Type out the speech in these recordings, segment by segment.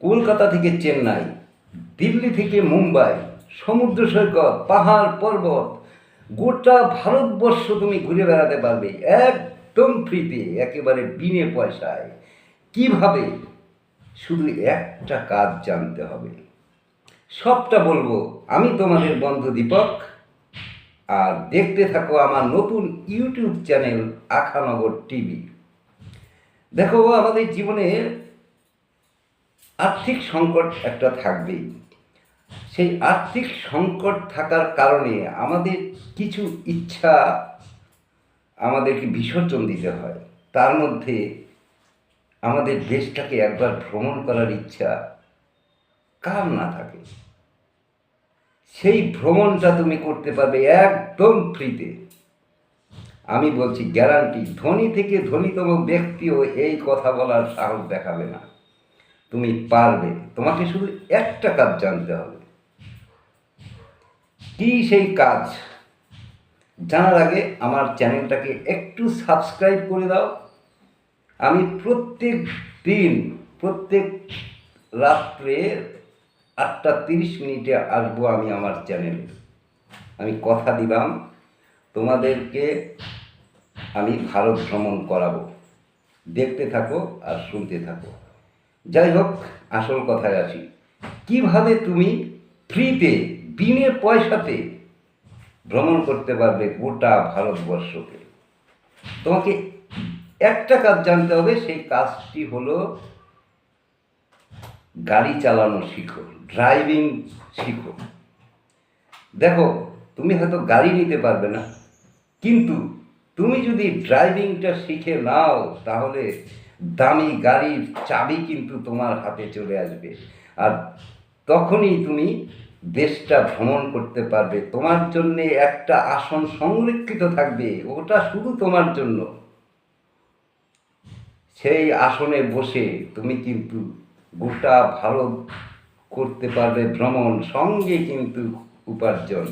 কলকাতা থেকে চেন্নাই, দিল্লি থেকে মুম্বাই, সমুদ্র সৈকত, পাহাড় পর্বত, গোটা ভারতবর্ষ তুমি ঘুরে বেড়াতে পারবে একদম ফ্রিতে, একেবারে বিনে পয়সায়। কিভাবে? শুধু একটা কাজ জানতে হবে। সবটা বলবো। আমি তোমাদের বন্ধু দীপক, আর দেখতে থাকো আমার নতুন ইউটিউব চ্যানেল আখানগর টিভি। দেখো, আমাদের জীবনে আর্থিক সংকট একটা থাকবেই। সেই আর্থিক সংকট থাকার কারণে আমাদের কিছু ইচ্ছা আমাদেরকে বিসর্জন দিতে হয়। তার মধ্যে আমাদের দেশটাকে একবার ভ্রমণ করার ইচ্ছা কার না থাকে? সেই ভ্রমণটা তুমি করতে পারবে একদম ফ্রিতে। আমি বলছি, গ্যারান্টি। ধনী থেকে ধনীতম ব্যক্তিও এই কথা বলার সাহস দেখাবে না। তুমি পারবে। তোমাকে শুধু একটা কাজ জানতে হবে। কি সেই কাজ? জানার আগে আমার চ্যানেলটাকে একটু সাবস্ক্রাইব করে দাও। আমি প্রত্যেক দিন, প্রত্যেক রাত্রে 8:30 আসবো আমি আমার চ্যানেলে। আমি কথা দিলাম তোমাদেরকে আমি ভারত ভ্রমণ করাবো। দেখতে থাকো আর শুনতে থাকো। যাই হোক, আসল কথায় আসি। কিভাবে তুমি ফ্রিতে, বিনে পয়সাতে ভ্রমণ করতে পারবে গোটা ভারতবর্ষকে? তোমাকে একটা কাজ জানতে হবে। সেই কাজটি হলো গাড়ি চালানো শিখো, ড্রাইভিং শিখো। দেখো, তুমি হয়তো গাড়ি নিতে পারবে না, কিন্তু তুমি যদি ড্রাইভিংটা শিখে নাও, তাহলে দামি গাড়ির চাবি কিন্তু তোমার হাতে চলে আসবে। আর তখনই তুমি দেশটা ভ্রমণ করতে পারবে। তোমার জন্যে একটা আসন সংরক্ষিত থাকবে, ওটা শুধু তোমার জন্য। সেই আসনে বসে তুমি কিন্তু গোটা ভারত করতে পারবে ভ্রমণ, সঙ্গে কিন্তু উপার্জন,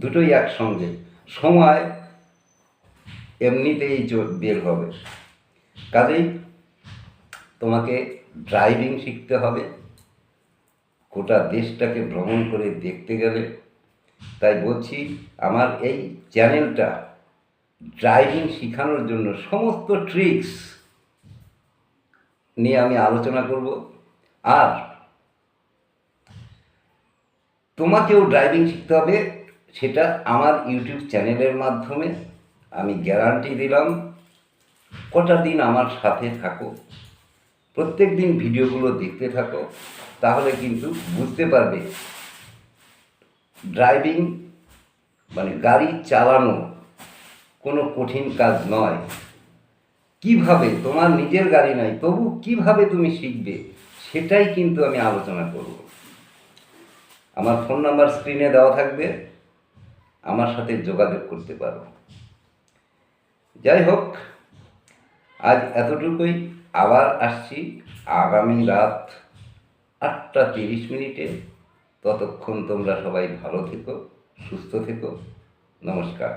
দুটোই একসঙ্গে। সময় এমনিতেই বের হবে। কাজেই তোমাকে ড্রাইভিং শিখতে হবে গোটা দেশটাকে ভ্রমণ করে দেখতে গেলে। তাই বলছি, আমার এই চ্যানেলটা ড্রাইভিং শেখানোর জন্য সমস্ত ট্রিক্স নিয়ে আমি আলোচনা করব। আর তোমাকেও ড্রাইভিং শিখতে হবে, সেটা আমার ইউটিউব চ্যানেলের মাধ্যমে। আমি গ্যারান্টি দিলাম। কটা দিন আমার সাথে থাকো, প্রত্যেক দিন ভিডিওগুলো দেখতে থাকো, তাহলে কিন্তু বুঝতে পারবে ড্রাইভিং মানে গাড়ি চালানো কোনো কঠিন কাজ নয়। কিভাবে, তোমার নিজের গাড়ি নয়, তবু কিভাবে তুমি শিখবে, সেটাই কিন্তু আমি আলোচনা করব। আমার ফোন নাম্বার স্ক্রিনে দেওয়া থাকবে, আমার সাথে যোগাযোগ করতে পারো। যাই হোক, আজ এতটুকুই। আবার আসছি আগামী রাত 8:30। ততক্ষণ তোমরা সবাই ভালো থেকো, সুস্থ থেকো। নমস্কার।